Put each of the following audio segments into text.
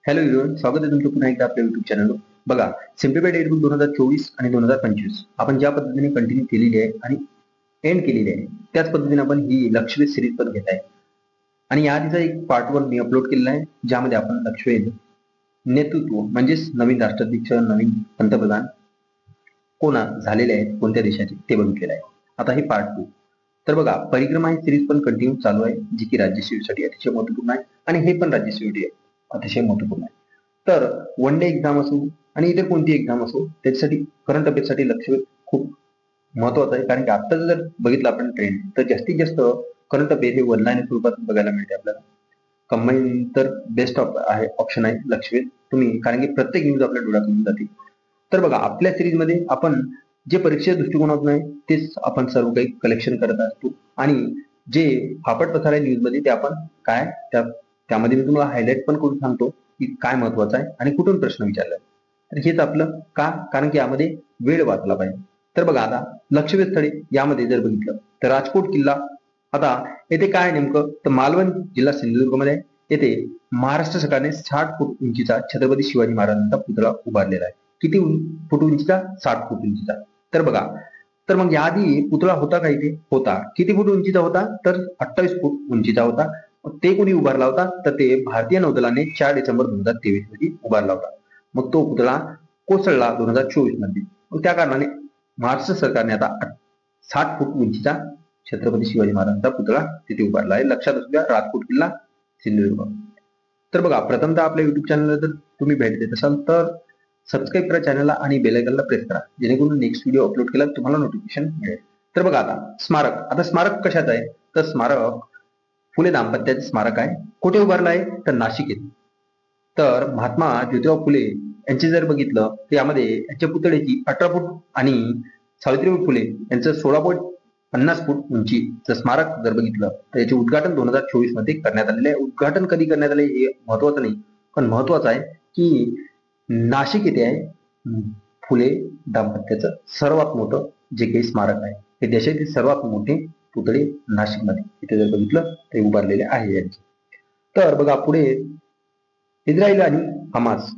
Hello everyone, स्वागत आहे तुमचं पुन्हा एकदा आपल्या युट्यूब चॅनलवर. बघा, सिम्प्लिफाईड एडबुक 2024 आणि 2025 आपण ज्या पद्धतीने कंटिन्यू केलेली आहे आणि एंड केलेली आहे, त्याच पद्धतीने आपण ही लक्षवेध सिरीज पण घेत आहे. आणि याआधीचा एक पार्ट 1 मी अपलोड केलेला आहे, ज्यामध्ये आपण लक्षवेध नेतृत्व म्हणजेच नवीन राष्ट्राध्यक्ष, नवीन पंतप्रधान कोणा झालेले आहेत, कोणत्या देशाचे ते बघितलेलं आहे. आता हे पार्ट 2. तर बघा, परिक्रमा ही सिरीज पण कंटिन्यू चालू आहे, जी की राज्यसेवेसाठी अतिशय महत्त्वपूर्ण आहे आणि हे पण राज्यसेवेसाठी अतिशय महत्त्वपूर्ण आहे. तर वन डे एक्झाम असो आणि इतर कोणती एक्झाम असो, त्याच्यासाठी करंट अफेअर्ससाठी लक्षवेध खूप महत्वाचं आहे. कारण की आता जर बघितलं आपण ट्रेंड, तर जास्तीत जास्त करंट अफेअर हे ऑनलाईन स्वरूपात बघायला मिळते आपल्याला. कंबाईन तर बेस्ट आहे, ऑप्शन आहे लक्षवेध तुम्ही, कारण की प्रत्येक न्यूज आपल्या डोळ्यातून जाते. तर बघा, आपल्या सिरीजमध्ये आपण जे परीक्षेच्या दृष्टिकोनातून आहे तेच आपण सर्व काही कलेक्शन करत असतो आणि जे फापट पसार न्यूज मध्ये ते आपण काय त्यामध्ये मी तुम्हाला हायलाइट पण करून सांगतो की काय महत्वाचं आहे आणि कुठून प्रश्न विचारलाय. तर हेच आपलं का, कारण की यामध्ये वेळ वाचला पाहिजे. तर बघा, आता लक्षवेध स्थळे यामध्ये जर बघितलं तर राजकोट किल्ला, आता येथे काय नेमकं तर मालवण जिल्हा सिंधुदुर्गमध्ये आहे. येथे महाराष्ट्र सरकारने 60 फूट उंचीचा छत्रपती शिवाजी महाराजांचा पुतळा उभारलेला आहे. किती फूट उंचीचा? 60 फूट उंचीचा. तर बघा, तर मग याआधी पुतळा होता का इथे? होता. किती फूट उंचीचा होता? तर 28 फूट उंचीचा होता. ते कोणी उभारला होता? तर ते भारतीय नौदलाने 4 डिसेंबर 2023 मध्ये उभारला होता. मग तो पुतळा कोसळला 2024 मध्ये. त्या कारणाने महाराष्ट्र सरकारने आता 60 फूट उंचीचा छत्रपती शिवाजी महाराजांचा पुतळा तिथे उभारला आहे. लक्षात असू द्या, राजकोट किल्ला, सिंधुदुर्ग. तर बघा, प्रथमतः आपल्या युट्यूब चॅनलला जर तुम्ही भेट देत असाल तर सबस्क्राईब करा चॅनलला आणि बेल आयकॉनला प्रेस करा, जेणेकरून नेक्स्ट व्हिडिओ अपलोड केला तुम्हाला नोटिफिकेशन मिळेल. तर बघा, आता स्मारक. आता स्मारक कशात आहे? तर स्मारक फुले दाम्पत्याचे स्मारक आहे. कुठे उभारलं आहे? तर नाशिक येथे. तर महात्मा ज्योतिराव फुले यांचे जर बघितलं तर यामध्ये यांच्या पुतळ्याची 18 फूट आणि सावित्रीबाई फुले यांचं 16.50 फूट उंचीचं स्मारक जर बघितलं तर याचे उद्घाटन 2024 मध्ये करण्यात आलेले आहे. उद्घाटन कधी करण्यात आले हे महत्वाचं नाही, पण महत्वाचं आहे की नाशिक येथे आहे फुले दाम्पत्याचं सर्वात मोठं जे काही स्मारक आहे. हे देशातील सर्वात मोठे पुतळे नाशिकमध्ये इथे जर बघितलं ते उभारलेले आहे यांचे. तर बघा, पुढे इस्रायल आणि हमास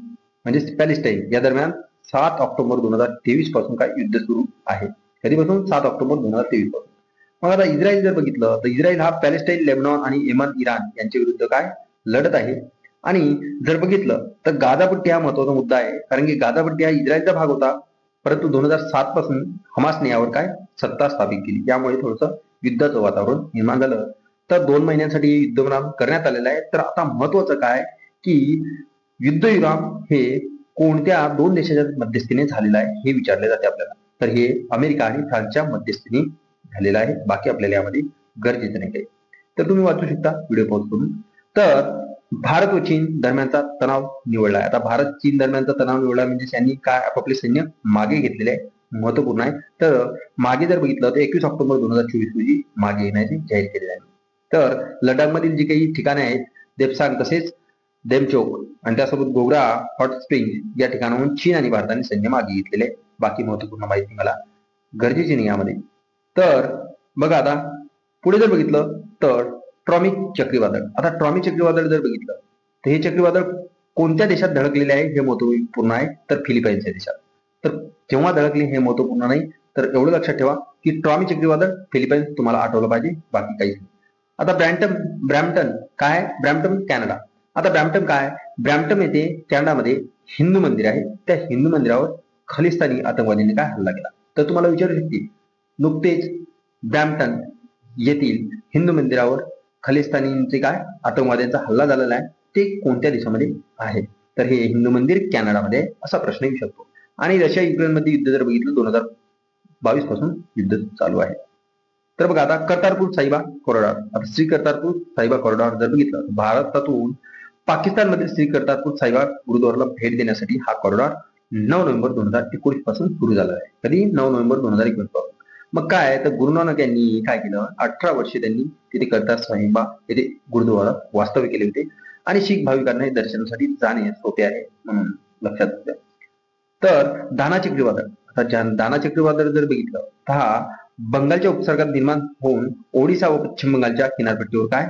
म्हणजे पॅलेस्टाईन या दरम्यान 7 ऑक्टोबर 2023 पासून काय युद्ध सुरू आहे. कधीपासून? 7 ऑक्टोबर 2023 पासून. मग आता इस्रायल जर बघितलं तर इस्रायल हा पॅलेस्टाईन, लेबनॉन आणि येमन, इराण यांच्या विरुद्ध काय लढत आहे. आणि जर बघितलं तर गाझापट्टी हा महत्वाचा मुद्दा आहे, कारण की गाझापट्टी हा इस्रायलचा भाग होता, परंतु 2007 पासून हमासने यावर काय सत्ता स्थापित केली. त्यामुळे थोडंसं युद्धाचं वातावरण निर्माण झालं. तर 2 महिन्यांसाठी युद्ध विराम करण्यात आलेला आहे. तर आता महत्वाचं काय की युद्ध विराम हे कोणत्या 2 देशाच्या मध्यस्थीने झालेला आहे हे विचारले जाते आपल्याला. तर हे अमेरिका आणि फ्रान्सच्या मध्यस्थीने झालेलं आहे. बाकी आपल्याला यामध्ये गरजेचं नाही काही. तर तुम्ही वाचू शकता व्हिडिओ पॉज करून. तर भारत व चीन दरम्यानचा तणाव निवडला आहे. आता भारत चीन दरम्यानचा तणाव निवडला म्हणजे त्यांनी काय आपापले सैन्य मागे घेतलेले आहे, महत्वपूर्ण आहे. तर मागे जर बघितलं तर 21 ऑक्टोबर 2024 रोजी मागे येण्याचे जाहीर केलेले आहे. तर लडाखमधील जी काही ठिकाणे आहेत, देपसांग तसेच देमचोक आणि त्यासोबत गोग्रा हॉट स्प्रिंग या ठिकाणाहून चीन आणि भारताने सैन्य मागे घेतलेले आहे. बाकी महत्वपूर्ण माहिती मला गरजेची नाही यामध्ये. तर बघा, आता पुढे जर बघितलं तर ट्रॉमी चक्रीवादळ. आता ट्रॉमी चक्रीवादळ जर बघितलं तर हे चक्रीवादळ कोणत्या देशात धडकलेले आहे हे महत्वपूर्ण आहे, तर फिलिपाईन्सच्या देशात. तर केव्हा धडकले हे महत्वपूर्ण नाही, तर एवढं लक्षात ठेवा की ट्रॉमी चक्रीवादळ फिलिपाईन्स तुम्हाला आठवलं पाहिजे, बाकी काहीच नाही. आता ब्रॅम्प्टन काय? Brampton Canada. आता ब्रॅम्प्टन काय? ब्रॅम्प्टन येथे कॅनडामध्ये हिंदू मंदिर आहे. त्या हिंदू मंदिरावर खलिस्तानी आतंकवादीने काय हल्ला केला. तर तुम्हाला विचारू शकते, नुकतेच ब्रॅम्प्टन येथील हिंदू मंदिरावर खलिस्तानींचे काय आतंकवाद्यांचा हल्ला झालेला आहे, ते कोणत्या देशामध्ये आहे? तर हे हिंदू मंदिर कॅनडामध्ये असा प्रश्न येऊ शकतो. आणि रशिया युक्रेन मध्ये युद्ध जर बघितलं 2022 पासून युद्ध चालू आहे. तर बघा, आता कर्तारपूर साहिबा कॉरिडॉर. आता श्री कर्तारपूर साहिबा कॉरिडॉर जर बघितलं, भारतातून पाकिस्तानमधील श्री कर्तारपूर साहिबा गुरुद्वाराला भेट देण्यासाठी हा कॉरिडॉर 9 नोव्हेंबर 2019 पासून सुरू झाला आहे. कधी? 9 नोव्हेंबर 2019 पासून. मग काय तर गुरु नानक यांनी काय केलं, 18 वर्षे त्यांनी तिथे कर्तार साहिबा येथे गुरुद्वारा वास्तव्य केले होते आणि शीख भाविकांना दर्शनासाठी जाणे सोपे आहे म्हणून लक्षात घ्या. तर दाना चक्रीवादळ. आता दाना चक्रीवादळ जर बघितलं तर हा बंगालच्या उपसर्गात निर्माण होऊन ओडिसा व पश्चिम बंगालच्या किनारपट्टीवर काय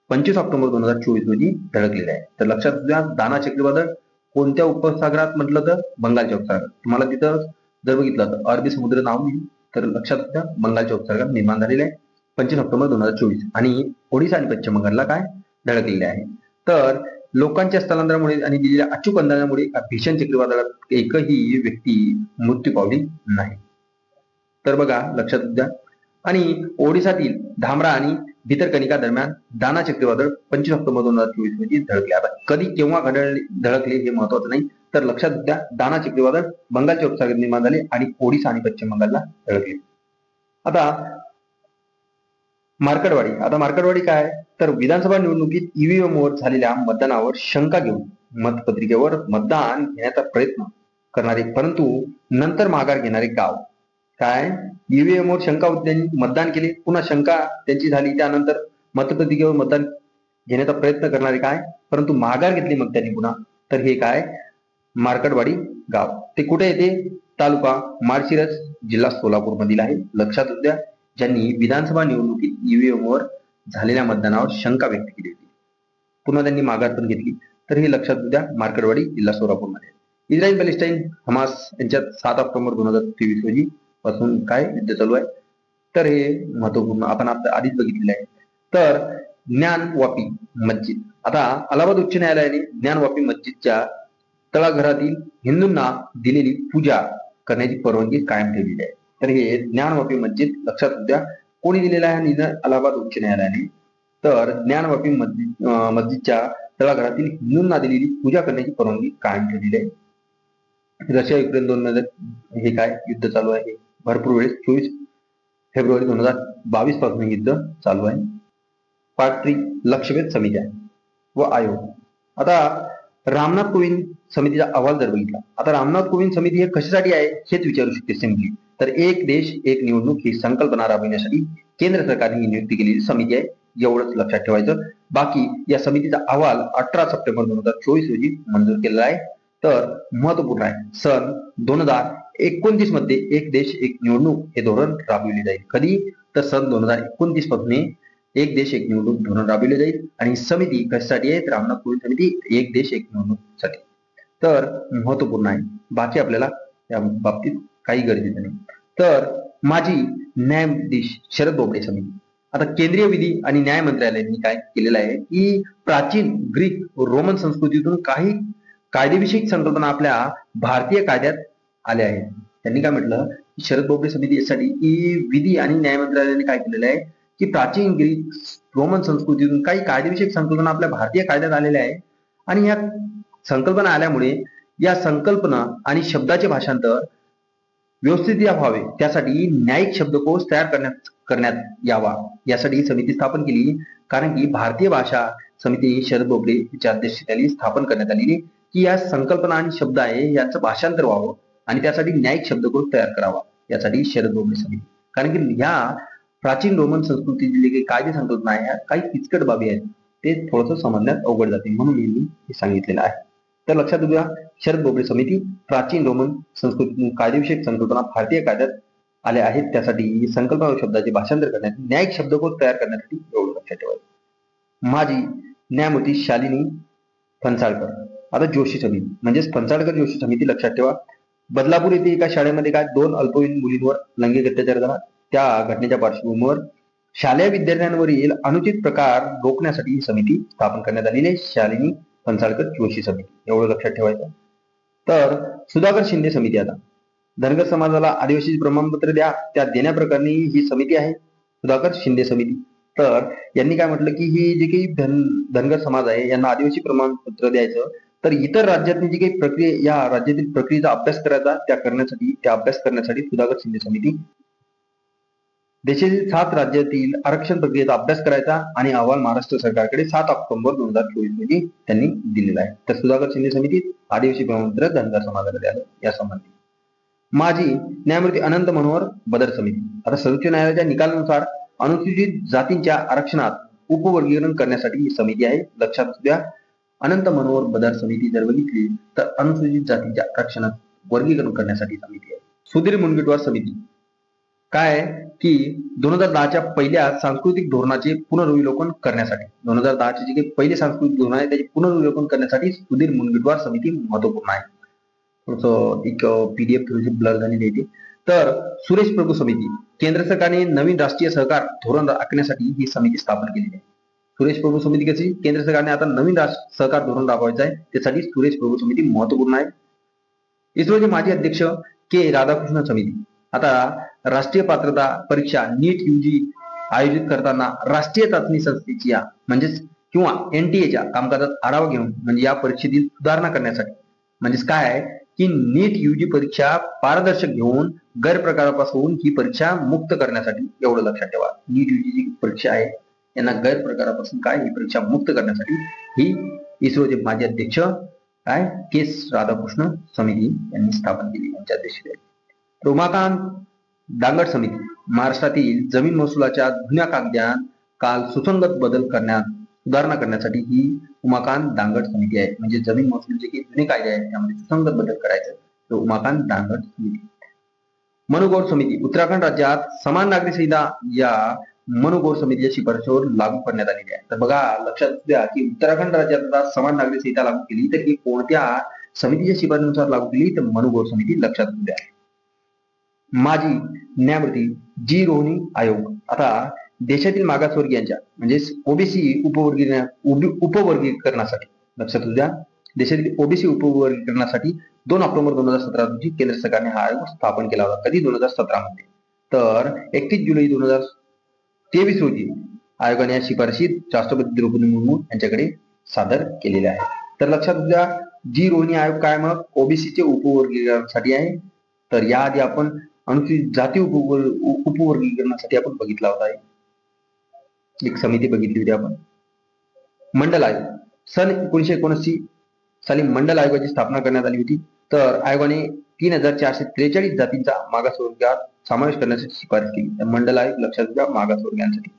25 ऑक्टोबर 2024 रोजी धडकलेले आहे. तर लक्षात घ्या, दाना चक्रीवादळ कोणत्या उपसागरात म्हटलं तर बंगालच्या उपसागरात. तुम्हाला तिथं जर बघितलं तर अरबी समुद्र नाव नाही, तर लक्षात घ्या बंगालच्या उपसागरात निर्माण झालेले आहे 25 ऑक्टोबर 2024 आणि ओडिशा आणि पश्चिम बंगालला काय धडकलेले आहे. तर लोकांच्या स्थलांतरामुळे आणि दिलेल्या अचूक अंदाजामुळे भीषण चक्रीवादळात एकही व्यक्ती मृत्यू पावली नाही. तर बघा लक्षात द्या. आणि ओडिशातील धामरा आणि भितरकनिका दरम्यान दाना चक्रीवादळ 25 ऑक्टोबर 2024 रोजी धडकले. आता कधी केव्हा धडकले हे महत्वाचं नाही, तर लक्षात द्या दाना चक्रीवादळ बंगालच्या उपसागरात निर्माण झाले आणि ओडिशा आणि पश्चिम बंगालला धडकले. आता मार्कडवाडी काय, तर विधानसभा निवडणुकीत ईव्हीएम वर झालेल्या मतदानावर शंका घेऊन मतपत्रिकेवर मतदान घेण्याचा प्रयत्न करणारे परंतु नंतर माघार घेणारे गाव. काय, ईव्हीएम वर शंका होती, त्यांनी मतदान केले, पुन्हा शंका त्यांची झाली, त्यानंतर मतपत्रिकेवर मतदान घेण्याचा प्रयत्न करणारे काय, परंतु माघार घेतली मग त्यांनी पुन्हा. तर हे काय, मार्कडवाडी गाव. ते कुठे येते, तालुका माळशिरस, जिल्हा सोलापूर मधील आहे. लक्षात द्या, ज्यांनी विधानसभा निवडणुकीत ईव्हीएम वर झालेल्या मतदानावर शंका व्यक्त केली होती, पुन्हा त्यांनी माघार पण घेतली. तर हे लक्षात द्या, मार्कडवाडी, जिल्हा सोलापूर मध्ये. इस्रायल पॅलेस्टाईन हमास यांच्यात 7 ऑक्टोबर 2023 रोजी पासून काय युद्ध चालू आहे. तर हे महत्वपूर्ण आपण आधीच बघितलेलं आहे. तर ज्ञानवापी मस्जिद, आता अलाहाबाद उच्च न्यायालयाने ज्ञानवापी मस्जिदच्या तळाघरातील हिंदूंना दिलेली पूजा करण्याची परवानगी कायम ठेवलेली आहे. तर हे ज्ञानवापी मस्जिद लक्षात द्या, कोणी दिलेला आहे निर्णय, अलाहाबाद उच्च न्यायालयाने. तर ज्ञानवापी मस्जिदच्या तळाघरातील हिंदूंना दिलेली पूजा करण्याची परवानगी कायम ठेवलेली आहे. रशिया युक्रेन 2 मध्ये हे काय युद्ध चालू आहे, भरपूर वेळेस 24 फेब्रुवारी 2022 पासून युद्ध चालू आहे. पार्ट 3 लक्षवेध समित्या व आयोग. आता रामनाथ कोविंद समितीचा अहवाल जर बघितला, आता रामनाथ कोविंद समिती हे कशासाठी आहे हेच विचारू शकते सिम्पली. तर एक देश एक निवडणूक ही संकल्पना राबविण्यासाठी केंद्र सरकारने नियुक्ती केलेली समिती आहे, एवढंच लक्षात ठेवायचं. बाकी या समितीचा अहवाल 18 सप्टेंबर 2024 रोजी मंजूर केलेला आहे. तर महत्वपूर्ण आहे, सन 2029 मध्ये एक देश एक निवडणूक हे धोरण राबविले जाईल. कधी, तर सन 2029 पासून एक देश एक निवडणूक धोरण राबविले जाईल. आणि समिती कशासाठी आहे, रामनाथ कोविंद समिती एक देश एक निवडणूक साठी. तर महत्वपूर्ण आहे, बाकी आपल्याला या बाबतीत काही गरजेचं नाही. तर माजी न्यायाधीश शरद बोबडे समिती. आता केंद्रीय विधी आणि न्याय मंत्रालयाने काय केलेलं आहे की प्राचीन ग्रीक रोमन संस्कृतीतून काही कायदेविषयक संकल्पना आपल्या भारतीय कायद्यात आल्या आहेत. त्यांनी काय म्हटलं, शरद बोबडे समिती यासाठी की विधी आणि न्याय मंत्रालयाने काय केलेलं आहे की प्राचीन ग्रीक रोमन संस्कृतीतून काही कायदेविषयक संकल्पना आपल्या भारतीय कायद्यात आलेल्या आहे आणि या संकल्पना आल्यामुळे या संकल्पना आणि शब्दाचे भाषांतर व्यवस्थित व्हावे, त्यासाठी न्यायिक शब्दकोश तयार करण्यात यावा, यासाठी ही समिती स्थापन केली. कारण की भारतीय भाषा समिती शरद बोबडे यांच्या अध्यक्षतेखाली स्थापन करण्यात आलेली की या संकल्पना आणि शब्द आहे यांचं भाषांतर व्हावं आणि त्यासाठी न्यायिक शब्दकोश तयार करावा, यासाठी शरद बोबडे समिती. कारण की ह्या प्राचीन रोमन संस्कृतीची जे काही कायदे संकल्पना आहे ह्या काही किचकट बाबी आहेत, ते थोडंसं समजण्यात अवघड जाते, म्हणून मी हे सांगितलेलं आहे. तर लक्षात घ्या, शरद बोबडे समिती प्राचीन रोमन संस्कृतीतून कायदेविषयक संकल्पना भारतीय कायद्यात आल्या आहेत, त्यासाठी संकल्पना व शब्दाचे भाषांतर करण्यात न्यायिक शब्दकोश तयार करण्यासाठी एवढं लक्षात ठेवायचं. माजी न्यायमूर्ती शालिनी फणसाळकर. आता जोशी समिती म्हणजेच फणसाळकर जोशी समिती लक्षात ठेवा. बदलापूर येथे एका शाळेमध्ये काय 2 अल्पवयीन मुलींवर लैंगिक अत्याचार झाला. त्या घटनेच्या पार्श्वभूमीवर शालेय विद्यार्थ्यांवरील अनुचित प्रकार रोखण्यासाठी ही समिती स्थापन करण्यात आलेली आहे, शालिनी फणसाळकर जोशी समिती, एवढं लक्षात ठेवायचं. तर सुधाकर शिंदे समिती. आता धनगर समाजाला आदिवासी प्रमाणपत्र द्या, त्या देण्याप्रकरणी ही समिती आहे, सुधाकर शिंदे समिती. तर यांनी काय म्हटलं की ही जी काही धनगर समाज आहे यांना आदिवासी प्रमाणपत्र द्यायचं, तर इतर राज्यातली जी काही प्रक्रिया, या राज्यातील प्रक्रियेचा अभ्यास करायचा, त्या अभ्यास करण्यासाठी सुधाकर शिंदे समिती देशातील 7 राज्यातील आरक्षण प्रक्रियेचा अभ्यास करायचा आणि अहवाल महाराष्ट्र सरकारकडे 7 ऑक्टोबर 2024 रोजी त्यांनी दिलेला आहे. तर सुधाकर शिंदे समिती आदिवासी प्रमाणपत्र धनगर समाजाला द्यायला यासंबंधी. माजी न्यायमूर्ती अनंत मनोहर बदर समिती. आता सर्वोच्च न्यायालयाच्या निकालानुसार अनुसूचित जातींच्या आरक्षणात उपवर्गीकरण करण्यासाठी ही समिती आहे, लक्षात द्या. अनंत मनोहर बदर समिती जर बघितली तर अनुसूचित जातींच्या आरक्षणात वर्गीकरण करण्यासाठी समिती आहे. सुधीर मुनगंटीवार समिती. काय की 2010च्या पहिल्या सांस्कृतिक धोरणाचे पुनर्विलोकन करण्यासाठी 2010चे जे काही पहिले सांस्कृतिक धोरण आहे त्याचे पुनर्विलोकन करण्यासाठी सुधीर मुनगंटीवार समिती महत्वपूर्ण आहे. थोडस एक पीडीएफ थोडीशी ब्लर झालेली आहे. तर सुरेश प्रभू समिती, केंद्र सरकारने नवीन राष्ट्रीय सहकार धोरण आखण्यासाठी ही समिती स्थापन केलेली आहे. सुरेश प्रभू समिती कशी, केंद्र सरकारने आता नवीन सहकार धोरण राबवायचं आहे, त्यासाठी सुरेश प्रभू समिती महत्वपूर्ण आहे. इस्रोचे माजी अध्यक्ष के राधाकृष्ण समिती, आता राष्ट्रीय पात्रता परीक्षा नीट यूजी आयोजित करताना राष्ट्रीय चाचणी संस्थेची म्हणजेच किंवा एनटीएच्या कामकाजात आढावा घेऊन म्हणजे या परीक्षेतील सुधारणा करण्यासाठी, म्हणजेच काय आहे की नीट यूजी परीक्षा पारदर्शक घेऊन गैरप्रकारापासून ही परीक्षा मुक्त करण्यासाठी, एवढं लक्षात ठेवा. नीट यूजी जी परीक्षा आहे यांना गैरप्रकारापासून काय ही परीक्षा मुक्त करण्यासाठी ही इस्रोचे माजी अध्यक्ष काय के राधाकृष्ण समिती यांनी स्थापन केली, यांच्या अध्यक्षतेखाली. उमाकांत दांगट समिती, महाराष्ट्रातील जमीन महसुलाच्या जुन्या कायद्यात काल सुसंगत बदल सुधारणा करण्यासाठी ही उमाकांत दांगट समिती आहे. म्हणजे जमीन महसुलाचे जे जुने कायदे आहेत त्यामध्ये सुसंगत बदल करायचे, तर उमाकांत दांगट समिती. मनुगौर समिती, उत्तराखंड राज्यात समान नागरी संहिता या मनुगौर समितीच्या शिफारशीवर लागू करण्यात आलेली आहे. तर बघा लक्षात द्या की उत्तराखंड राज्यात समान नागरी संहिता लागू केली तर ही कोणत्या समितीच्या शिफारशीनुसार लागू केली, तर मनुगौर समिती लक्षात द्या. माजी न्यायमूर्ती जी रोहिणी आयोग, आता देशातील मागासवर्गीयांच्या म्हणजे ओबीसी उपवर्गीकरणासाठी लक्षात द्या, देशातील ओबीसी उपवर्गीकरणासाठी 2 ऑक्टोबर 2017 रोजी केंद्र सरकारने हा आयोग स्थापन केला होता. कधी 2017 मध्ये, तर 31 जुलै 2023 रोजी आयोगाने या शिफारशी राष्ट्रपती द्रौपदी मुर्मू यांच्याकडे सादर केलेल्या आहे. तर लक्षात द्या जी रोहिणी आयोग काय, मग ओबीसीचे उपवर्गीकरणासाठी आहे. तर याआधी आपण अनुसूचित जाती उपवर्गीकरणासाठी आपण बघितला होता, एक समिती बघितली होती आपण. मंडल आयोग, सन 1979 साली मंडल आयोगाची स्थापना करण्यात आली होती. तर आयोगाने 3443 जातींचा मागासवर्गात समावेश करण्यासाठी शिफारस केली. तर मंडल आयोग लक्षात घ्या मागासवर्गीयांसाठी.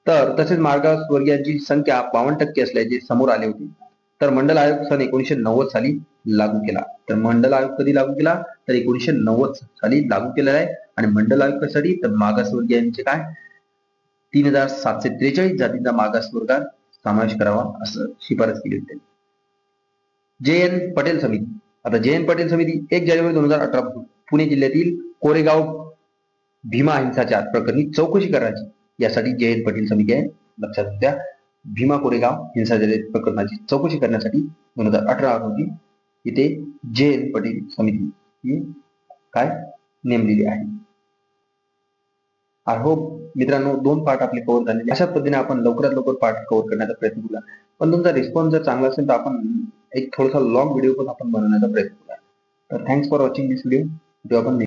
तर तसेच मागासवर्गीयांची संख्या 52% असल्याचे समोर आले होते. तर मंडल आयोग सन 1990 साली लागू केला. तर मंडल आयोग कधी लागू केला, तर 1990 साली लागू केलेला आहे. आणि मंडल आयोग कशासाठी, तर मागासवर्गीयांचे काय 3743 जातींचा मागासवर्गात समावेश करावा असं शिफारस केली होती. जे एन पटेल समिती, आता जे एन पटेल समिती 1 जानेवारी 2018 पासून पुणे जिल्ह्यातील कोरेगाव भीमा हिंसाचार प्रकरणी चौकशी करायची यासाठी जे एन पटेल समिती आहे. लक्षात द्या भीमा कोरेगाव हिंसाचार प्रकरणाची चौकशी करण्यासाठी 2018 रोजी इथे जे एन पटेल समिती ही काय नेमलेली आहे. आय होप मित्रांनो 2 पार्ट आपले कव्हर झालेले. अशा पद्धतीने आपण लवकरात लवकर पार्ट कव्हर करण्याचा प्रयत्न करूया. पण तुमचा रिस्पॉन्स जर चांगला असेल तर आपण एक थोडासा लॉंग व्हिडिओ पण आपण बनवण्याचा प्रयत्न करूया. तर thanks for watching this video. आपण